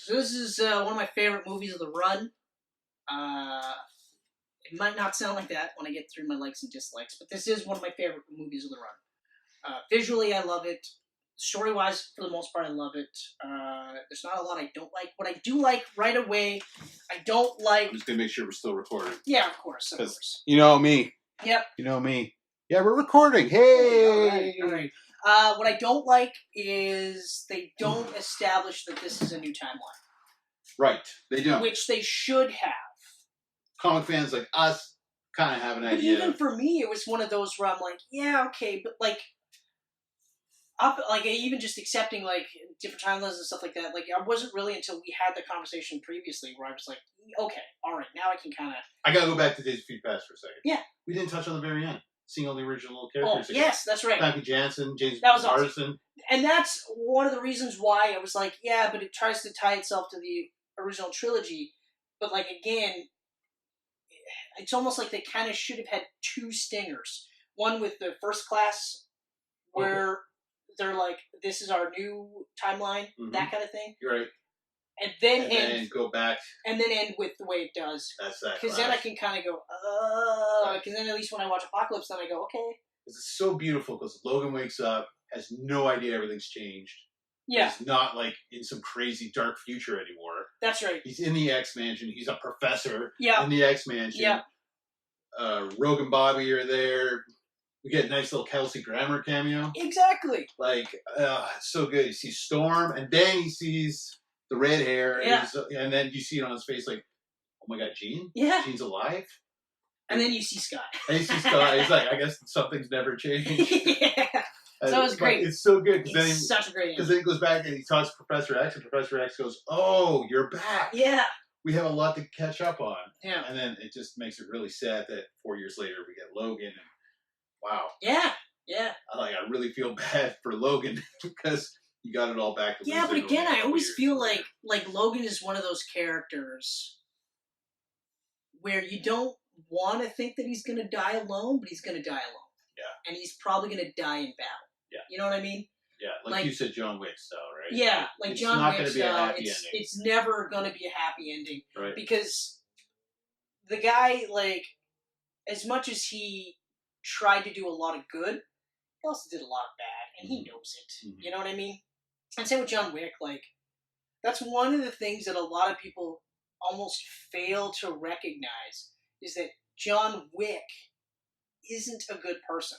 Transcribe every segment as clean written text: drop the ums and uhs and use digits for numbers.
So this is one of my favorite movies of the run. It might not sound like that when I get through my likes and dislikes, but this is one of my favorite movies of the run. Visually, I love it. Story-wise, for the most part, I love it. There's not a lot I don't like. What I do like right away, I don't like... I'm just going to make sure we're still recording. Yeah, of course, of course. You know me. Yep. You know me. Yeah, we're recording. Hey! All right. What I don't like is they don't establish that this is a new timeline. Right. They don't. Which they should have. Comic fans like us kind of have an idea. But even for me, it was one of those where I'm like, yeah, okay, but even just accepting like different timelines and stuff like that. Like, I wasn't really until we had the conversation previously where I was like, okay, all right, now I can kind of. I gotta go back to Days of Future Past for a second. Yeah. We didn't touch on the very end. Seeing all the original characters. Oh, yes, that's right. Matthew Jansen, James Marsden. Awesome. And that's one of the reasons why I was like, yeah, but it tries to tie itself to the original trilogy. But like again, it's almost like they kind of should have had two stingers. One with the First Class, where they're like, this is our new timeline, that kind of thing. You're right. And then go back. And then end with the way it does. That's that. Because then I can kind of go, because then at least when I watch Apocalypse, then I go, okay. It's so beautiful because Logan wakes up, has no idea everything's changed. Yeah. He's not like in some crazy dark future anymore. That's right. He's in the X-Mansion. He's a professor in the X-Mansion. Yeah. Rogue and Bobby are there. We get a nice little Kelsey Grammer cameo. Exactly. Like, it's so good. You see Storm, and then he sees the red hair, and then you see it on his face like, oh my god, Jean? Yeah. Jean's alive? And then you see Scott. And you see Scott. He's like, I guess something's never changed. Yeah. So it was great. It's so good. It's such a great Because then he goes back and he talks to Professor X, and Professor X goes, oh, you're back. Yeah. We have a lot to catch up on. Yeah. And then it just makes it really sad that 4 years later we get Logan. And wow. Yeah. Yeah. I really feel bad for Logan because he got it all back. Yeah, but again, I always feel like Logan is one of those characters where you don't want to think that he's going to die alone, but he's going to die alone. Yeah. And he's probably going to die in battle. Yeah. You know what I mean? Yeah, like you said, John Wick style, right? Yeah, like it's John not Wick be a style. happy ending. It's never going to be a happy ending. Right. Because the guy, like, as much as he tried to do a lot of good, he also did a lot of bad, and he knows it. You know what I mean? And same with John Wick, like, that's one of the things that a lot of people almost fail to recognize is that John Wick isn't a good person.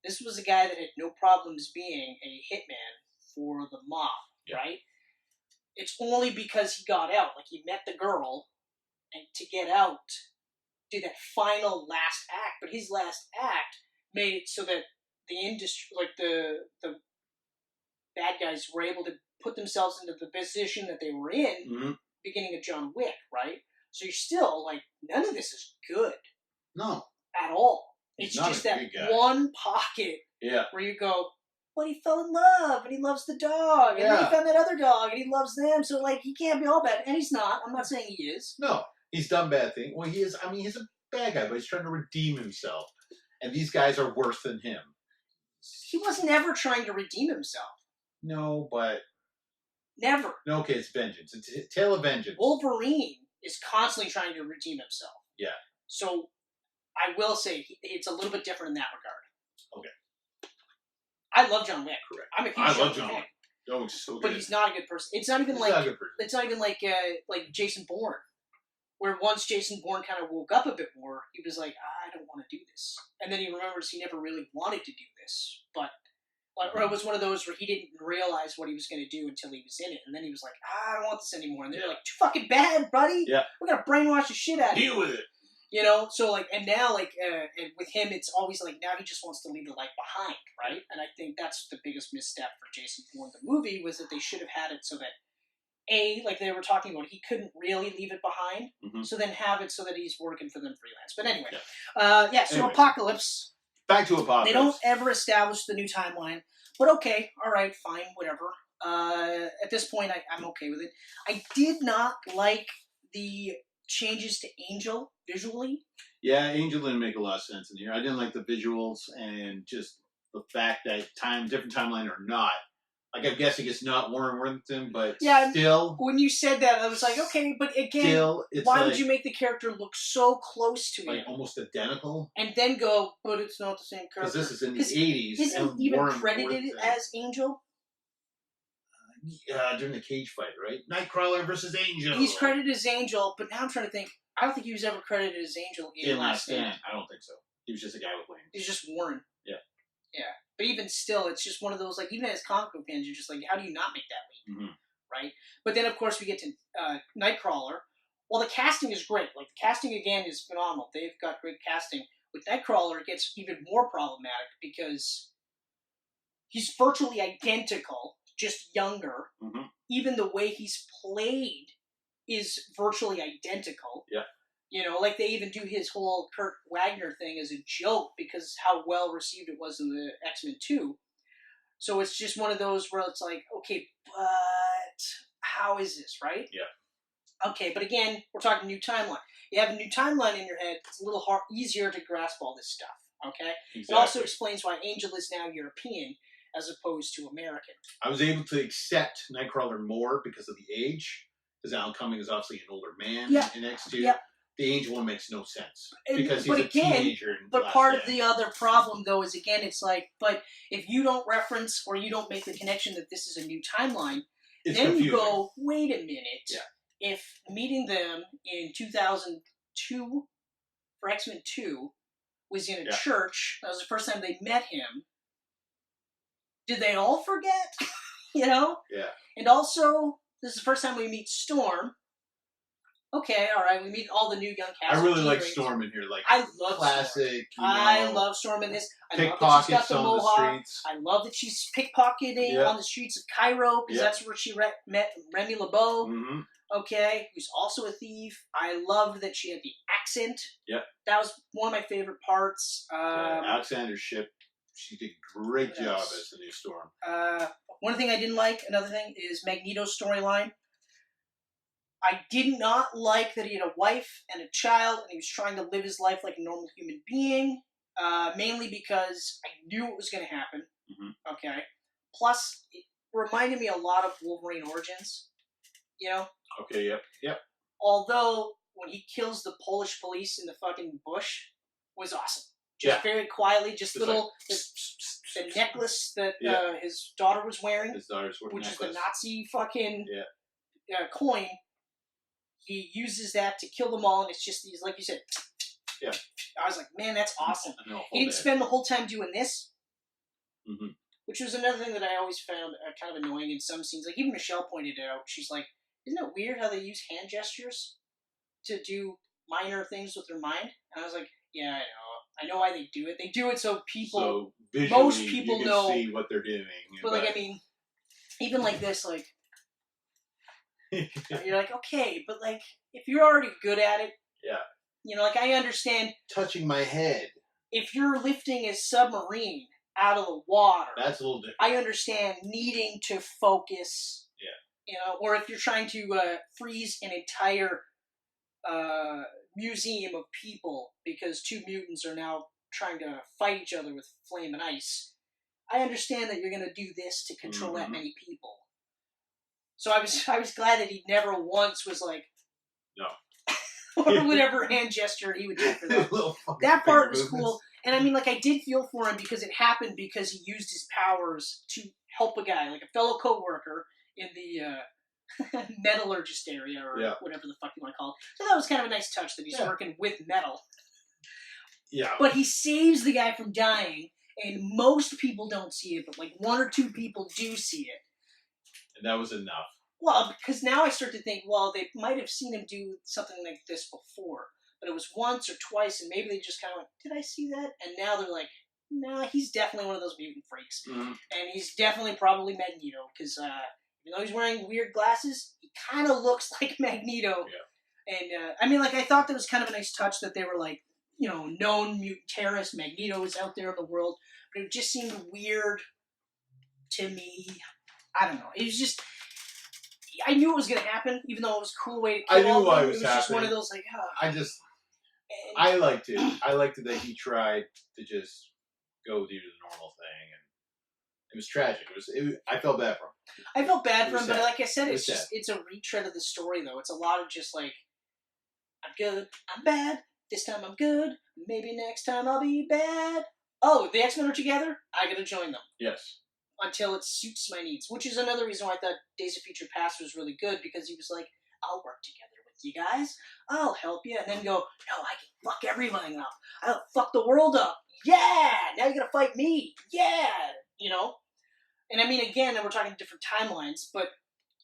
This was a guy that had no problems being a hitman for the mob, right? It's only because he got out, like he met the girl, and to get out, do that final last act, but his last act made it so that the industry, like the bad guys were able to put themselves into the position that they were in, beginning of John Wick, right? So you're still, like, none of this is good. No. At all. He's It's not just a that good guy. one pocket where you go, but he fell in love, and he loves the dog, and then he found that other dog, and he loves them, so, like, he can't be all bad. And he's not. I'm not saying he is. No. He's done bad things. Well, he is. I mean, he's a bad guy, but he's trying to redeem himself. And these guys are worse than him. He was never trying to redeem himself. No, but... Never. No, okay, it's vengeance. It's a tale of vengeance. Wolverine is constantly trying to redeem himself. Yeah. So, I will say, it's a little bit different in that regard. Okay. I love John Wick. Correct. I'm a huge I love John Wick. John Wick's so good. But he's not a good person. It's not even like Jason Bourne, where once Jason Bourne kind of woke up a bit more, he was like, I don't want to do this. And then he remembers he never really wanted to do this. But, or it was one of those where he didn't realize what he was going to do until he was in it. And then he was like, I don't want this anymore. And they're like, too fucking bad, buddy. Yeah. We're going to brainwash the shit out of you. Deal with it. You know? So, like, and now, like, and with him, it's always like, now he just wants to leave the light behind, right? And I think that's the biggest misstep for Jason Bourne, the movie, was that they should have had it so that, like they were talking about, he couldn't really leave it behind, so then have it so that he's working for them freelance. But anyway, so Apocalypse. Back to Apocalypse. They don't ever establish the new timeline, but okay, all right, fine, whatever. At this point, I'm okay with it. I did not like the changes to Angel visually. Yeah, Angel didn't make a lot of sense in here. I didn't like the visuals and just the fact that different timeline or not, Like, I'm guessing it's not Warren Worthington, but yeah, still. When you said that, I was like, okay, but again, why would you make the character look so close to him? Almost identical? And then go, but it's not the same character. Because this is in the 80s. Isn't even credited as Angel? During the cage fight, right? Nightcrawler versus Angel. He's credited as Angel, but now I'm trying to think. I don't think he was ever credited as Angel in Last Stand. I don't think so. He was just a guy with wings. He's just Warren. Yeah. Yeah. But even still, it's just one of those, like, even as comic book fans, you're just like, how do you not make that leap? Mm-hmm. Right? But then, of course, we get to Nightcrawler. Well, the casting is great. Like, the casting, again, is phenomenal. They've got great casting. With Nightcrawler, it gets even more problematic because he's virtually identical, just younger. Mm-hmm. Even the way he's played is virtually identical. Yeah. You know, like they even do his whole Kurt Wagner thing as a joke because how well received it was in the X-Men 2. So it's just one of those where it's like, okay, but how is this, right? Yeah. Okay, but again, we're talking new timeline. You have a new timeline in your head, it's a little easier to grasp all this stuff, okay? Exactly. It also explains why Angel is now European as opposed to American. I was able to accept Nightcrawler more because of the age, because Alan Cumming is obviously an older man in X2. Yeah. The Angel one makes no sense because he's a teenager. But part of the other problem, though, is again, it's like, but if you don't reference or you don't make the connection that this is a new timeline, then confusing. You go, wait a minute. Yeah. If meeting them in 2002 for X-Men 2 was in a church, that was the first time they met him, did they all forget? You know? Yeah. And also, this is the first time we meet Storm. Okay, all right. We meet all the new young cast. I really like Storm in here. Like, I love classic. Storm. I love Storm in this. I love that she's got the mohawk. The streets. I love that she's pickpocketing on the streets of Cairo because that's where she met Remy LeBeau. Mm-hmm. Okay, who's also a thief. I loved that she had the accent. Yep. That was one of my favorite parts. Alexander Shipp, she did a great job as the new Storm. One thing I didn't like, another thing, is Magneto's storyline. I did not like that he had a wife and a child, and he was trying to live his life like a normal human being, mainly because I knew it was going to happen. Mm-hmm. Okay. Plus, it reminded me a lot of Wolverine Origins, you know? Okay, yep. Although, when he kills the Polish police in the fucking bush, was awesome. Just very quietly, just little... The necklace that his daughter was wearing, which is the Nazi fucking coin. He uses that to kill them all, and it's just these, like you said. Yeah. I was like, man, that's awesome. He didn't spend the whole time doing this, which was another thing that I always found kind of annoying in some scenes. Like, even Michelle pointed out, she's like, isn't it weird how they use hand gestures to do minor things with their mind? And I was like, yeah, I know. I know why they do it. They do it so people, most people know see what they're doing. But like, I mean, even like this, like, you're like, okay, but like, if you're already good at it, you know, like, I understand touching my head. If you're lifting a submarine out of the water, that's a little different. I understand needing to focus. Yeah. You know, or if you're trying to freeze an entire museum of people because two mutants are now trying to fight each other with flame and ice. I understand that you're going to do this to control that many people. So I was glad that he never once was like, no, or whatever hand gesture he would do for that. That part was cool, and I mean, like, I did feel for him because it happened because he used his powers to help a guy, like a fellow coworker in the metallurgist area or whatever the fuck you want to call it. So that was kind of a nice touch that he's working with metal. Yeah, but he saves the guy from dying, and most people don't see it, but like one or two people do see it. And that was enough. Well, because now I start to think, well, they might have seen him do something like this before, but it was once or twice, and maybe they just kind of went, did I see that? And now they're like, nah, he's definitely one of those mutant freaks. Mm-hmm. And he's definitely probably Magneto, because even though he's wearing weird glasses, he kind of looks like Magneto. Yeah. And, I mean, like, I thought that was kind of a nice touch that they were like, you know, known mutant terrorist, Magneto is out there in the world, but it just seemed weird to me. I don't know. It was just, I knew it was going to happen, even though it was a cool way to kill I knew why it was happening. Just one of those, like, I liked it. I liked it that he tried to just go do the normal thing. It was tragic. I felt bad for him. I felt bad for him, sad. but like I said, it's a retread of the story, though. It's a lot of just like, I'm good, I'm bad, this time I'm good, maybe next time I'll be bad. Oh, the X-Men are together? I gotta join them. Yes. Until it suits my needs, which is another reason why I thought Days of Future Past was really good, because he was like, I'll work together with you guys, I'll help you, and then go, no, I can fuck everything up. I'll fuck the world up. Yeah! Now you're gonna fight me. Yeah! You know? And I mean, again, we're talking different timelines, but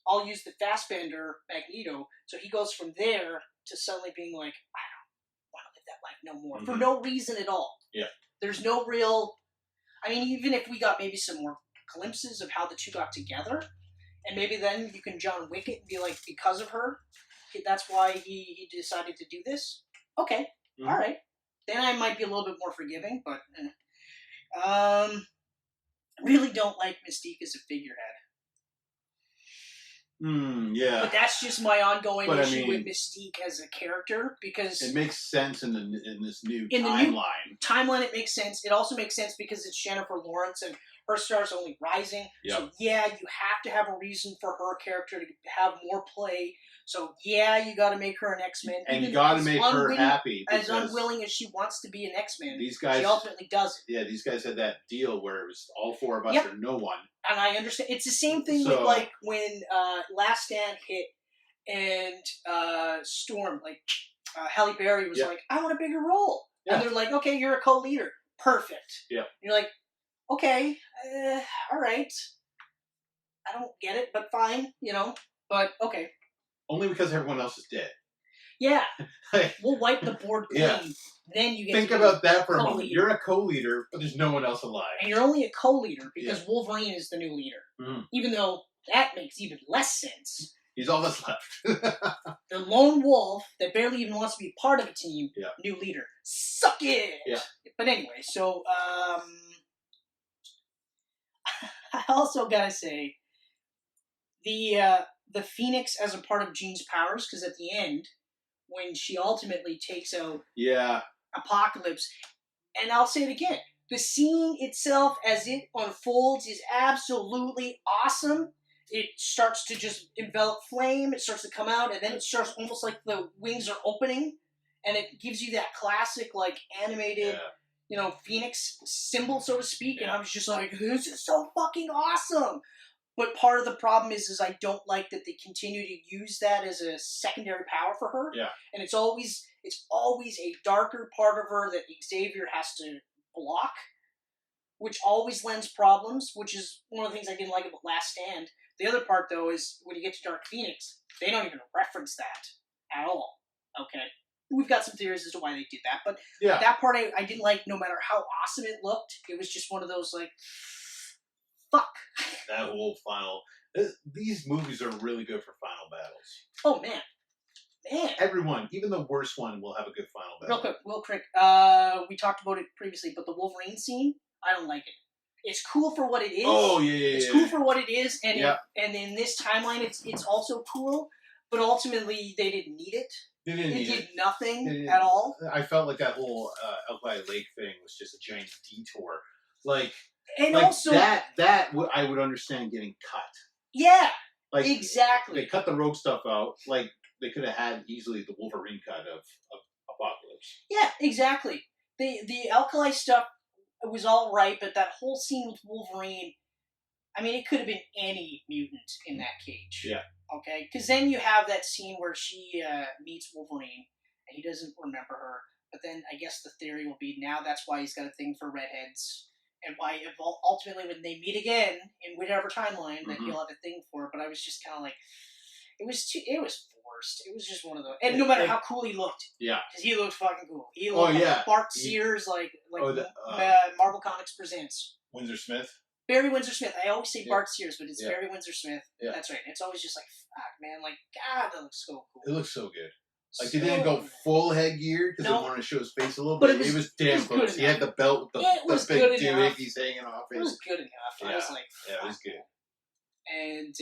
I'll use the Fassbender Magneto, so he goes from there to suddenly being like, I don't want to live that life no more, for no reason at all. Yeah. There's no real... I mean, even if we got maybe some more glimpses of how the two got together, and maybe then you can John Wick it and be like, because of her, that's why he decided to do this. Okay, all right. Then I might be a little bit more forgiving, but really don't like Mystique as a figurehead. Yeah. But that's just my ongoing issue with Mystique as a character, because it makes sense in this new timeline. The new timeline, it makes sense. It also makes sense because it's Jennifer Lawrence and her star's only rising. Yep. So yeah, you have to have a reason for her character to have more play. So yeah, you got to make her an X-Men, and you got to make her happy. As unwilling as she wants to be an X-Men, these guys, she ultimately does it. Yeah, these guys had that deal where it was all four of us or no one. And I understand. It's the same thing with like when Last Stand hit and Storm, like Halle Berry was like, I want a bigger role. Yeah. And they're like, okay, you're a co-leader. Perfect. Yeah. And you're like, okay, all right. I don't get it, but fine, you know. But okay. Only because everyone else is dead. Yeah. We'll wipe the board clean. Yeah. Then you get think about that for a moment. You're a co-leader, but there's no one else alive. And you're only a co-leader because Wolverine is the new leader. Even though that makes even less sense. He's all that's left. The lone wolf that barely even wants to be part of a team, new leader. Suck it! Yeah. But anyway, so I also gotta say, the Phoenix as a part of Jean's powers, because at the end, when she ultimately takes out Apocalypse, and I'll say it again, the scene itself as it unfolds is absolutely awesome. It starts to just envelop flame, it starts to come out, and then it starts almost like the wings are opening, and it gives you that classic, like, animated, you know, Phoenix symbol, so to speak, and I was just like, this is so fucking awesome! But part of the problem is I don't like that they continue to use that as a secondary power for her. Yeah. And it's always a darker part of her that Xavier has to block, which always lends problems, which is one of the things I didn't like about Last Stand. The other part, though, is when you get to Dark Phoenix, they don't even reference that at all. Okay? We've got some theories as to why they did that, but that part I didn't like no matter how awesome it looked. It was just one of those, like, fuck. That whole final... These movies are really good for final battles. Oh, man. Man. Everyone, even the worst one, will have a good final battle. Real quick. We talked about it previously, but the Wolverine scene, I don't like it. It's cool for what it is. Oh, yeah. It's cool for what it is, and and in this timeline, it's also cool, but ultimately, they didn't need it. They didn't need it. It did nothing at all. I felt like that whole Alkali Lake thing was just a giant detour. Like... And like also that I would understand getting cut. Yeah, like exactly. They cut the rogue stuff out. Like they could have had easily the Wolverine cut of Apocalypse. Yeah, exactly. The Alkali stuff was all right, but that whole scene with Wolverine, I mean, it could have been any mutant in that cage. Yeah. Okay, because then you have that scene where she meets Wolverine and he doesn't remember her. But then I guess the theory will be now that's why he's got a thing for redheads. And why ultimately when they meet again in whatever timeline that he'll have a thing for it. But I was just kind of like, it was forced. It was just one of those. And no matter how cool he looked, because he looked fucking cool. He looked like Bart Sears, like Marvel Comics presents Windsor Smith. Barry Windsor Smith. I always say Bart Sears, but it's Barry Windsor Smith. Yeah. That's right. It's always just like, fuck, man, like God, that looks so cool. It looks so good. Like, they didn't go full headgear because they wanted to show his face a little bit. But it was damn close. He had the belt with the big doohickeys hanging off. It was good enough. I was like, it was good. And,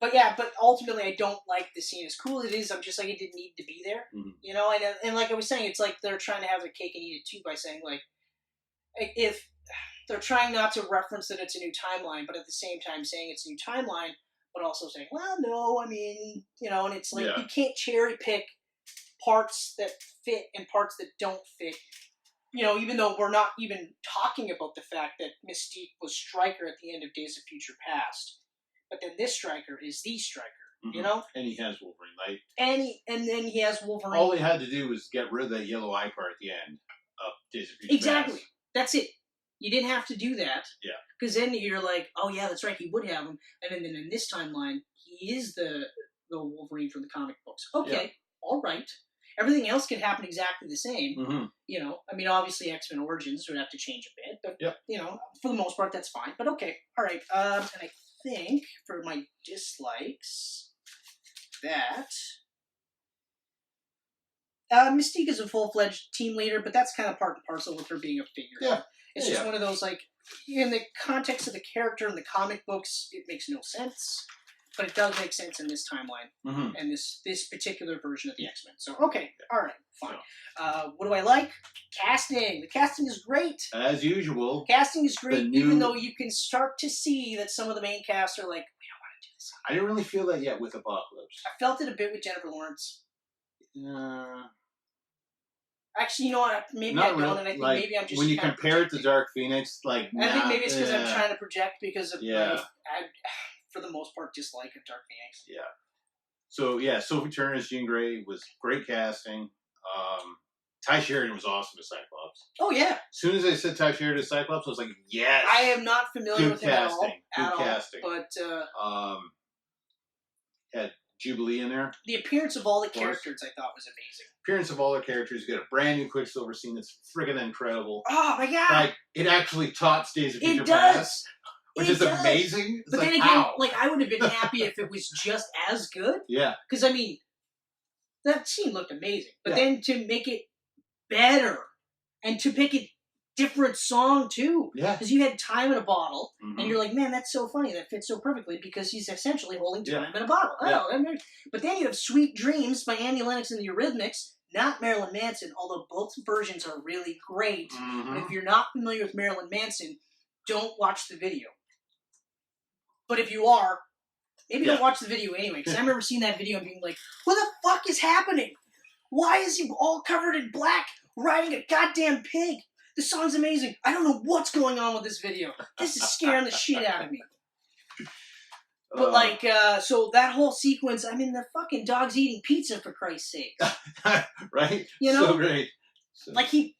but ultimately, I don't like the scene. As cool as it is, I'm just like, it didn't need to be there. Mm-hmm. You know, and like I was saying, it's like they're trying to have their cake and eat it too by saying, like, if they're trying not to reference that it's a new timeline, but at the same time saying it's a new timeline, but also saying, well, no, I mean, and it's like you can't cherry pick parts that fit and parts that don't fit. Even though we're not even talking about the fact that Mystique was Stryker at the end of Days of Future Past, but then this Stryker is the Stryker, And he has Wolverine, like... And then he has Wolverine. All he had to do was get rid of that yellow eye part at the end of Days of Future Exactly. Past. That's it. You didn't have to do that. Yeah. Because then you're like, oh yeah, that's right, he would have him. And then in this timeline, he is the Wolverine from the comic books. Okay, all right. Everything else can happen exactly the same. I mean, obviously X-Men Origins would have to change a bit, but, for the most part, that's fine. But okay, all right. And I think for my dislikes, that... Mystique is a full-fledged team leader, but that's kind of part and parcel with her being a figurehead. Yeah. It's just one of those, like, in the context of the character in the comic books, it makes no sense. But it does make sense in this timeline and this particular version of the X-Men. So, okay, all right, fine. What do I like? Casting. The casting is great. As usual. Casting is great, even though you can start to see that some of the main cast are like, we don't want to do this. I didn't really feel that yet with Apocalypse. I felt it a bit with Jennifer Lawrence. Actually, you know what? Maybe I don't, and I think maybe I'm just... When you compare it to Dark Phoenix, like... I think maybe it's because I'm trying to project because of... for the most part, dislike of Dark Phoenix. Yeah. So, Sophie Turner's Jean Grey was great casting. Ty Sheridan was awesome as Cyclops. Oh, yeah. As soon as I said Ty Sheridan as Cyclops, I was like, yes! I am not familiar with him at all. Good casting. But, had Jubilee in there. The appearance of all the characters I thought was amazing. Appearance of all the characters. You get a brand new Quicksilver scene that's friggin' incredible. Oh, my God! Like, it actually tops Days of Future Past. Which is amazing. But then again, I would have been happy if it was just as good. Yeah. Because, I mean, that scene looked amazing. But then to make it better and to pick a different song, too. Yeah. Because you had Time in a Bottle, and you're like, man, that's so funny. That fits so perfectly because he's essentially holding time in a bottle. Yeah. But then you have Sweet Dreams by Annie Lennox and the Eurythmics, not Marilyn Manson, although both versions are really great. And if you're not familiar with Marilyn Manson, don't watch the video. But if you are, maybe don't watch the video anyway, because I remember seeing that video and being like, what the fuck is happening? Why is he all covered in black riding a goddamn pig? The song's amazing. I don't know what's going on with this video. This is scaring the shit out of me. But so that whole sequence, I mean, the fucking dog's eating pizza, for Christ's sake. Right? So great. Like he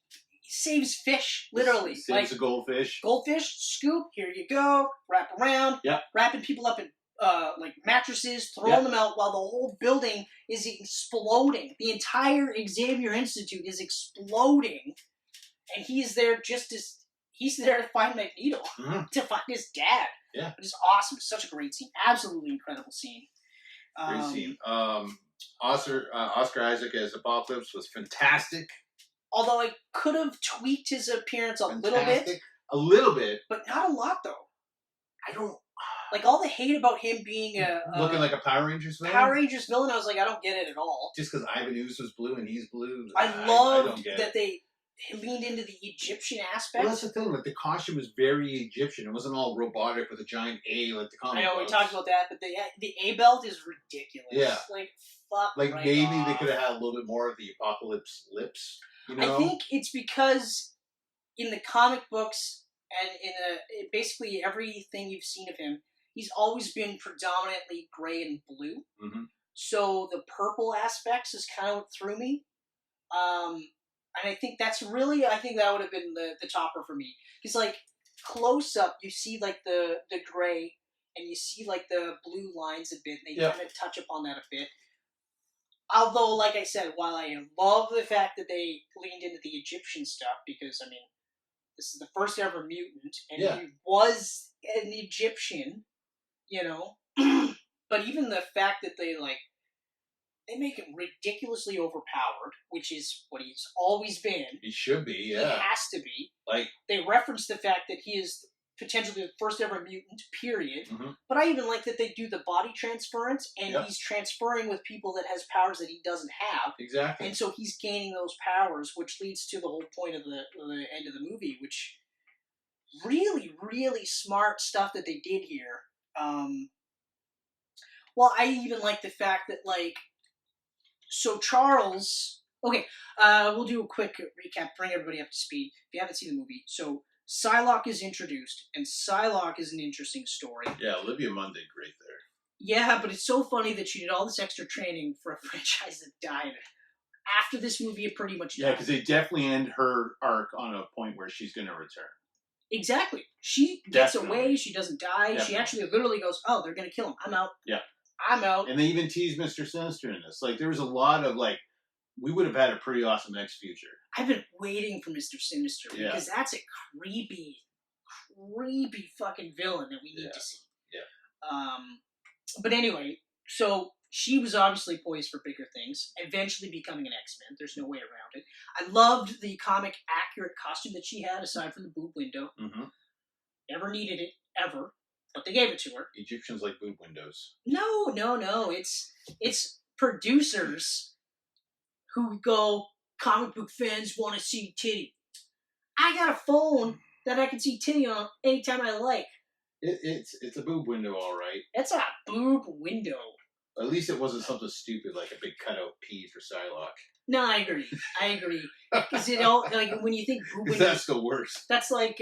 saves fish, literally. Saves a goldfish. Goldfish, scoop, here you go, wrap around, wrapping people up in mattresses, throwing them out while the whole building is exploding. The entire Xavier Institute is exploding, and he's there he's there to find Magneto, to find his dad. Yeah. But it's awesome. It's such a great scene. Absolutely incredible scene. Great scene. Oscar Isaac as Apocalypse was fantastic. Although I could have tweaked his appearance a little bit. A little bit. But not a lot, though. I don't... Like, all the hate about him being looking like a Power Rangers villain? Power Rangers villain, I was like, I don't get it at all. Just because Ivan Ooze was blue and he's blue. I loved that they leaned into the Egyptian aspect. Well, that's the thing. Like, the costume was very Egyptian. It wasn't all robotic with a giant A like the comic I know, books. we talked about that, but the A belt is ridiculous. Yeah. Like, fuck Like, right maybe off. they could have had a little bit more of the Apocalypse lips, you know? I think it's because in the comic books and in basically everything you've seen of him, he's always been predominantly gray and blue. So the purple aspects is kind of what threw me. And I think that's really, I think that would have been the topper for me. Because, like, close up, you see, like, the gray, and you see, like, the blue lines a bit, and they kind of touch upon that a bit. Although, like I said, while I love the fact that they leaned into the Egyptian stuff, because, I mean, this is the first ever mutant, and he was an Egyptian, you know? But even the fact that they make him ridiculously overpowered, which is what he's always been. He should be, He has to be. Like, they reference the fact that he is potentially the first ever mutant, period. But I even like that they do the body transference, and he's transferring with people that has powers that he doesn't have. Exactly. And so he's gaining those powers, which leads to the whole point of the end of the movie, which really, really smart stuff that they did here. Well, I even like the fact that, like, so Charles... Okay, we'll do a quick recap, bring everybody up to speed. If you haven't seen the movie, so Psylocke is introduced, and Psylocke is an interesting story. Yeah, Olivia Munn did great there. Yeah, but it's so funny that she did all this extra training for a franchise that died. After this movie, it pretty much died. Yeah, because they definitely end her arc on a point where she's going to return. Exactly. She gets away, she doesn't die. Definitely. She actually literally goes, oh, they're going to kill him. I'm out. Yeah. I'm out. And they even tease Mr. Sinister in this. Like, there was a lot of, like, we would have had a pretty awesome next future. I've been waiting for Mr. Sinister because that's a creepy, creepy fucking villain that we need to see. Yeah. But anyway, so she was obviously poised for bigger things, eventually becoming an X-Men. There's no way around it. I loved the comic accurate costume that she had, aside from the boob window. Mm-hmm. Never needed it, ever. But they gave it to her. Egyptians like boob windows. No. It's producers who go, comic book fans want to see titty. I got a phone that I can see titty on anytime I like. It's a boob window, all right. It's a boob window. At least it wasn't something stupid like a big cutout P for Psylocke. No, I agree. Because it all, like, when you think boob window, that's the worst. That's like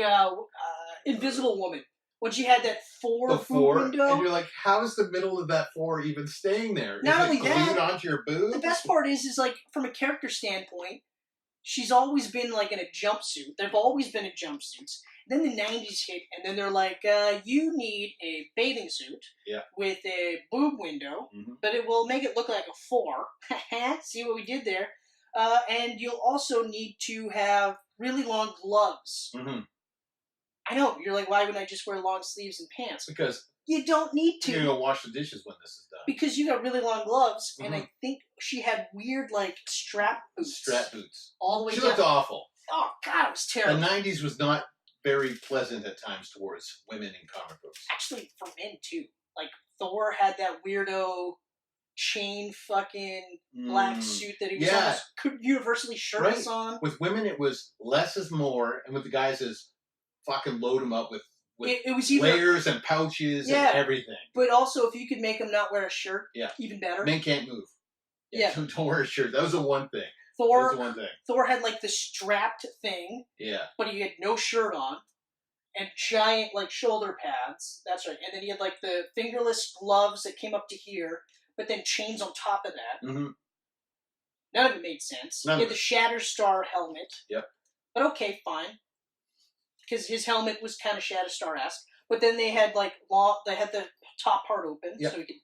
Invisible Woman. When she had that boob window. And you're like, how is the middle of that 4 even staying there? Not only it glued that, onto your boob? The best part is like, from a character standpoint, she's always been like in a jumpsuit. They've always been in jumpsuits. Then the 90s hit, and then they're like, you need a bathing suit with a boob window, but it will make it look like a 4. See what we did there? And you'll also need to have really long gloves. Mm-hmm. I know. You're like, why wouldn't I just wear long sleeves and pants? Because you don't need to. You're going to wash the dishes when this is done. Because you got really long gloves, and I think she had weird, like, strap boots. Strap boots. All the way down. She looked awful. Oh, God, it was terrible. The 90s was not very pleasant at times towards women in comic books. Actually, for men, too. Like, Thor had that weirdo chain fucking black suit that he was almost universally shirtless on. With women, it was less is more, and with the guys, is fucking load them up with it was either, layers and pouches and everything. But also, if you could make them not wear a shirt, even better. Men can't move. Don't wear a shirt. That was the one thing. Thor had like the strapped thing. Yeah. But he had no shirt on. And giant like shoulder pads. That's right. And then he had like the fingerless gloves that came up to here, but then chains on top of that. Mm-hmm. None of it made sense. He had the Shatterstar helmet. Yep. But okay, fine. Because his helmet was kind of Shatterstar-esque. But then they had like they had the top part open, so he could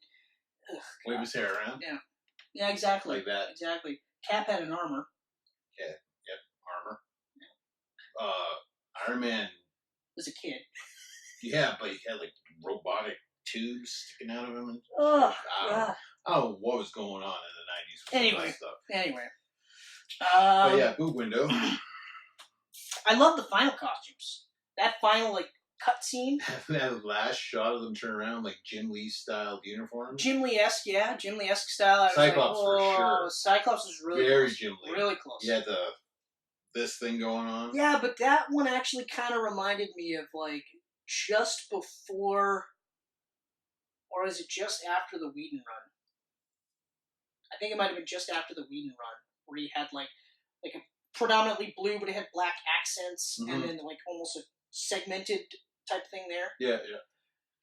wave his hair around. Yeah. Yeah, exactly. Like that. Exactly. Cap had an armor. Yeah. Yep. Armor. Yeah. Iron Man was a kid. Yeah, but he had like robotic tubes sticking out of him. And I don't know what was going on in the 90s with stuff. Anyway. But yeah, boob window. I love the final costumes. That final, like, cut scene. That last shot of them turn around, like Jim Lee style uniforms. Jim Lee-esque, yeah. Jim Lee-esque style. Cyclops for sure. Cyclops was really very close. Jim Lee. Really close. Yeah, this thing going on. Yeah, but that one actually kind of reminded me of, like, just before, or is it just after the Whedon run? I think it might have been just after the Whedon run, where he had, like a predominantly blue, but it had black accents, and then, like, almost a segmented type thing there. Yeah.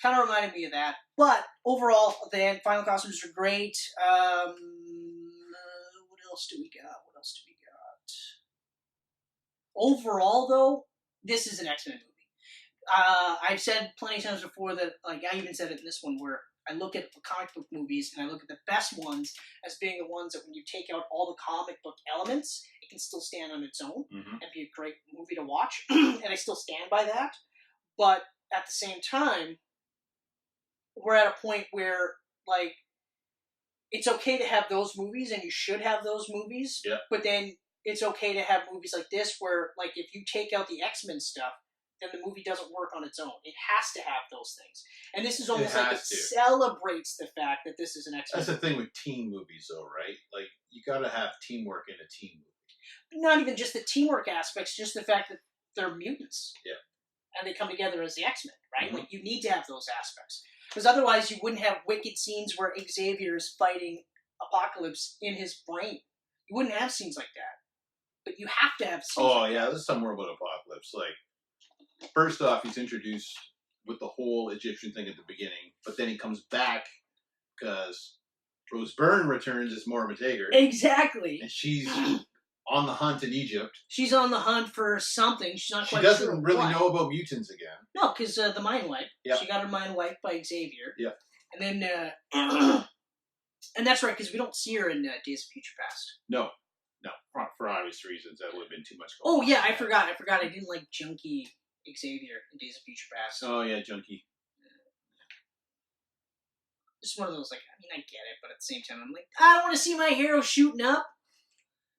Kind of reminded me of that. But overall, the final costumes are great. What else do we got? Overall, though, this is an X-Men movie. I've said plenty of times before that, like, I even said it in this one, where I look at comic book movies and I look at the best ones as being the ones that when you take out all the comic book elements, it can still stand on its own and be a great movie to watch. And I still stand by that. But at the same time, we're at a point where, like, it's okay to have those movies and you should have those movies. Yeah. But then it's okay to have movies like this where, like, if you take out the X-Men stuff, then the movie doesn't work on its own. It has to have those things. And this is almost like it celebrates the fact that this is an X-Men movie. That's the thing with teen movies, though, right? Like, you gotta have teamwork in a teen movie. Not even just the teamwork aspects, just the fact that they're mutants. Yeah. and they come together as the X-Men, right? Like, you need to have those aspects. Because otherwise you wouldn't have wicked scenes where Xavier is fighting Apocalypse in his brain. You wouldn't have scenes like that. But you have to have scenes like that. There's some more about Apocalypse. Like, first off, he's introduced with the whole Egyptian thing at the beginning, but then he comes back because Rose Byrne returns as Moira McTaggart. Exactly. And she's on the hunt in Egypt. She's on the hunt for something. She's not quite sure. She doesn't really know about mutants again. No, because the mind wipe. Yep. She got her mind wiped by Xavier. Yeah. And then, and that's right, because we don't see her in Days of Future Past. No, for obvious reasons. That would have been too much. Oh yeah, I forgot. I didn't like Junkie Xavier in Days of Future Past. Oh yeah, Junkie. Just one of those, like, I mean, I get it, but at the same time, I'm like, I don't want to see my hero shooting up.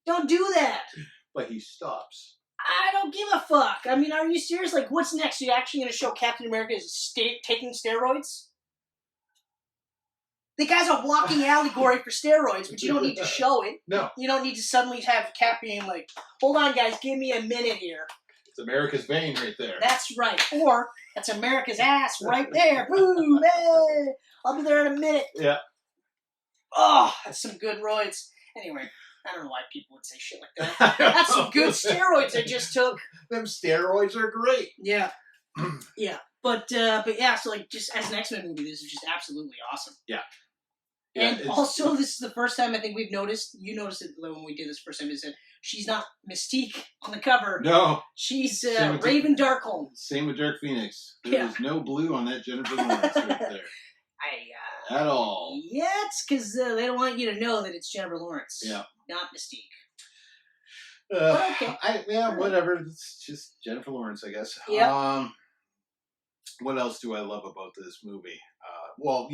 Don't do that. But he stops. I don't give a fuck. I mean, are you serious? Like, what's next? Are you actually going to show Captain America is taking steroids? The guy's a walking allegory for steroids, but you don't need to show it. No. You don't need to suddenly have Cap being like, hold on, guys, give me a minute here. It's America's vein right there. That's right. Or, that's America's ass right there. Boom, hey, I'll be there in a minute. Yeah. Oh, that's some good roids. Anyway, I don't know why people would say shit like that. That's some good steroids I just took. Them steroids are great. Yeah. Yeah. But yeah, so like, just as an X-Men movie, this is just absolutely awesome. Yeah. And also, this is the first time I think we've noticed, you noticed it when we did this first time, is that she's not Mystique on the cover. No. She's Raven Darkholme. Same with Dark Phoenix. There's no blue on that Jennifer Lawrence right there. At all. Yeah, it's because they don't want you to know that it's Jennifer Lawrence. Yeah. Not Mystique. But okay. Whatever. It's just Jennifer Lawrence, I guess. Yeah. What else do I love about this movie?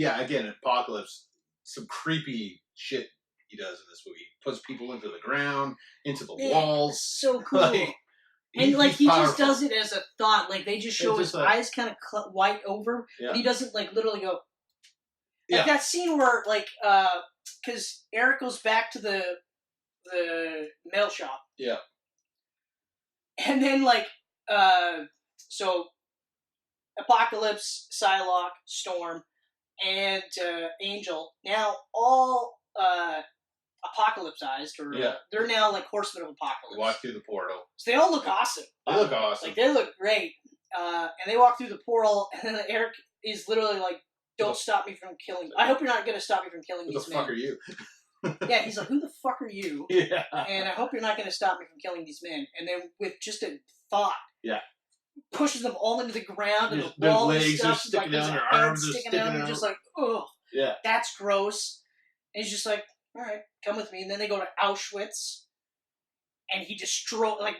Again, Apocalypse. Some creepy shit he does in this movie. He puts people into the ground, into the walls. So cool. Like, and like he powerful. just does it as a thought. Like they just show his eyes kind of white over, but he doesn't like literally go. Like that scene where like because Eric goes back to the mail shop. Yeah. And then like so Apocalypse, Psylocke, Storm, and Angel now all apocalypsized, or they're now like Horsemen of Apocalypse. Walk through the portal. So they all look awesome. They look awesome. Like they look great. And they walk through the portal, and then Eric is literally like, "Don't stop me from killing. I hope you're not going to stop me from killing these men." Who the fuck are you? Yeah, he's like, "Who the fuck are you?" Yeah. And I hope you're not going to stop me from killing these men. And then with just a thought. Yeah. Pushes them all into the ground, and the their wall legs and stuff, are sticking like, out, their arms are sticking out. And just like, ugh, yeah, that's gross. And he's just like, all right, come with me. And then they go to Auschwitz, and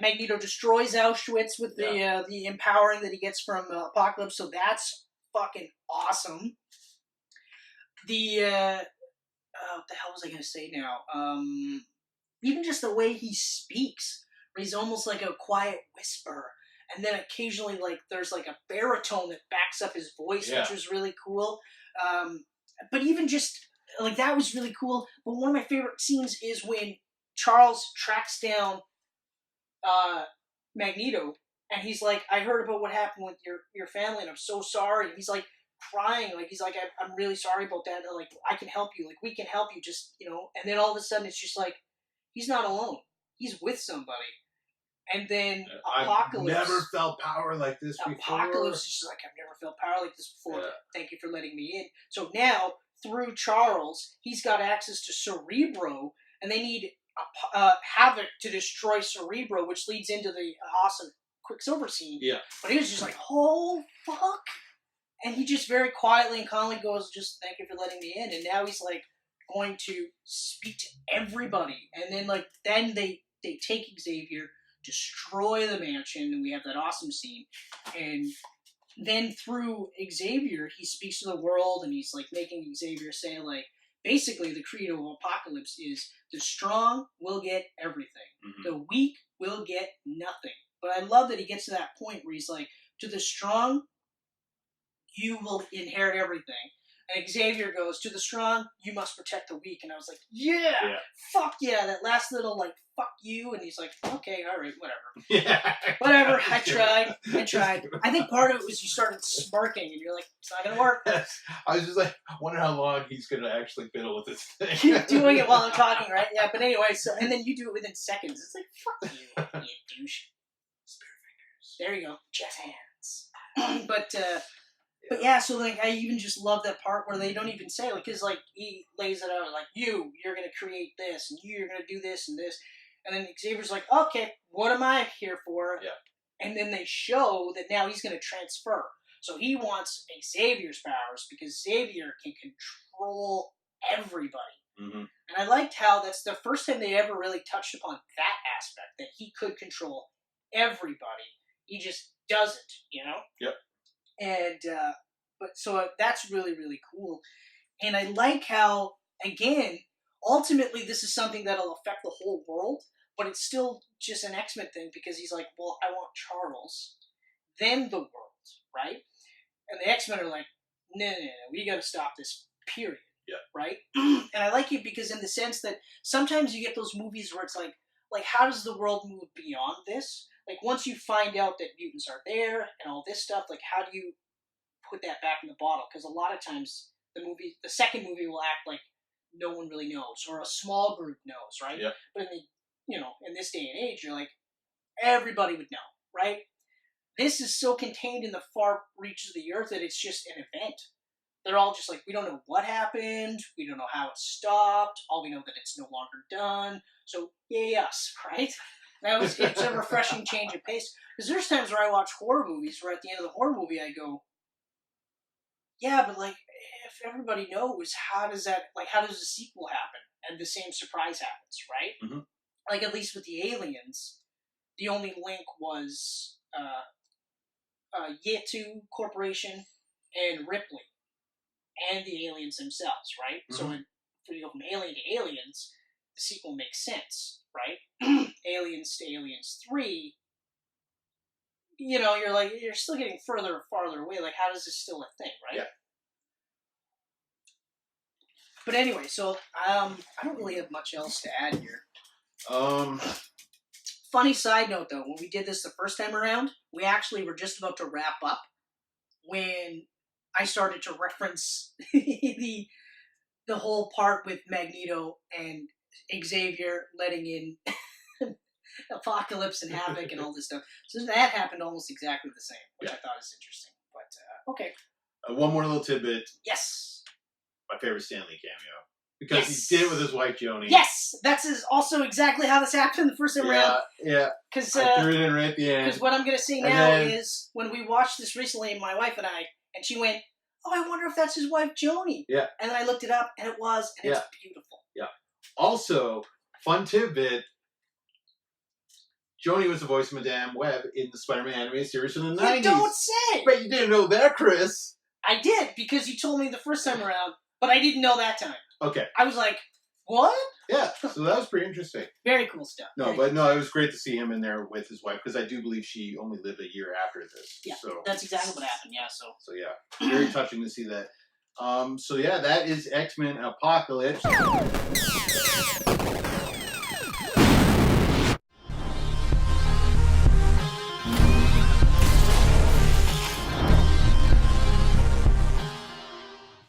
Magneto destroys Auschwitz with the empowering that he gets from Apocalypse. So that's fucking awesome. What the hell was I gonna say now? Even just the way he speaks, where he's almost like a quiet whisper. And then occasionally, like, there's, like, a baritone that backs up his voice, which was really cool. But even just, like, that was really cool. But one of my favorite scenes is when Charles tracks down Magneto, and he's like, I heard about what happened with your family, and I'm so sorry. And he's, like, crying. Like, he's like, I'm really sorry about that. And, like, I can help you. Like, we can help you, just, you know. And then all of a sudden, it's just like, he's not alone. He's with somebody. And then Apocalypse. I've never felt power like this before. Apocalypse is just like, I've never felt power like this before. Yeah. Thank you for letting me in. So now, through Charles, he's got access to Cerebro, and they need Havoc to destroy Cerebro, which leads into the awesome Quicksilver scene. Yeah. But he was just like, oh, fuck. And he just very quietly and calmly goes, just thank you for letting me in. And now he's like going to speak to everybody. And then then they take Xavier, destroy the mansion, and we have that awesome scene. And then through Xavier, he speaks to the world, and he's like making Xavier say, like, basically the credo of Apocalypse is the strong will get everything. Mm-hmm. The weak will get nothing. But I love that he gets to that point where he's like, to the strong, you will inherit everything. And Xavier goes, to the strong, you must protect the weak. And I was like, yeah, fuck yeah, that last little, like, fuck you. And he's like, okay, all right, whatever. Yeah. Whatever, I tried. I think part of it was you started smirking, and you're like, it's not going to work. I was just like, I wonder how long he's going to actually fiddle with this thing. Keep doing it while I'm talking, right? Yeah, but anyway, so, and then you do it within seconds. It's like, fuck you, you douche. Spirit fingers. There you go, jazz hands. But yeah, so like I even just love that part where they don't even say, like, because like he lays it out like, you're gonna create this, and you're gonna do this and this, and then Xavier's like, okay, what am I here for? Yeah. And then they show that now he's gonna transfer. So he wants Xavier's powers because Xavier can control everybody. Mm-hmm. And I liked how that's the first time they ever really touched upon that aspect, that he could control everybody. He just doesn't, you know? Yep. And, but so that's really, really cool. And I like how, again, ultimately this is something that'll affect the whole world, but it's still just an X-Men thing because he's like, well, I want Charles, then the world, right? And the X-Men are like, no, we gotta stop this, period. Yeah. Right? And I like it because in the sense that sometimes you get those movies where it's like how does the world move beyond this? Like, once you find out that mutants are there and all this stuff, like, how do you put that back in the bottle? Because a lot of times the second movie will act like no one really knows, or a small group knows, right? Yep. But in this day and age, you're like, everybody would know, right? This is so contained in the far reaches of the earth that it's just an event. They're all just like, we don't know what happened, we don't know how it stopped, all we know that it's no longer done, so yay us, right? It's a refreshing change of pace. Because there's times where I watch horror movies where at the end of the horror movie I go, yeah, but like, if everybody knows, how does the sequel happen? And the same surprise happens, right? Mm-hmm. Like, at least with the aliens, the only link was Yetu Corporation and Ripley and the aliens themselves, right? Mm-hmm. So when you go from Alien to Aliens, the sequel makes sense, right? Aliens to Aliens 3, you're still getting further and farther away. Like, how is this still a thing, right? Yeah. But anyway, so I don't really have much else to add here. Funny side note, though, when we did this the first time around, we actually were just about to wrap up when I started to reference the whole part with Magneto and Xavier letting in Apocalypse and Havoc and all this stuff. So that happened almost exactly the same, which I thought is interesting. But, okay. One more little tidbit. Yes. My favorite Stan Lee cameo. Because he did it with his wife, Joni. Yes! That's also exactly how this happened the first time around. Yeah. Because I threw it in right at the end. Because what I'm going to say now is, when we watched this recently, my wife and I, and she went, oh, I wonder if that's his wife, Joni. Yeah. And then I looked it up, and it was, and it's beautiful. Yeah. Also, fun tidbit, Joni was the voice of Madame Web in the Spider-Man animated series from the 90s. You don't say! But you didn't know that, Chris. I did, because you told me the first time around, but I didn't know that time. Okay. I was like, what? Yeah, so that was pretty interesting. Very cool stuff. No, but it was great to see him in there with his wife, because I do believe she only lived a year after this. Yeah, so that's exactly what happened, yeah. So yeah, very touching to see that. So yeah, that is X-Men Apocalypse.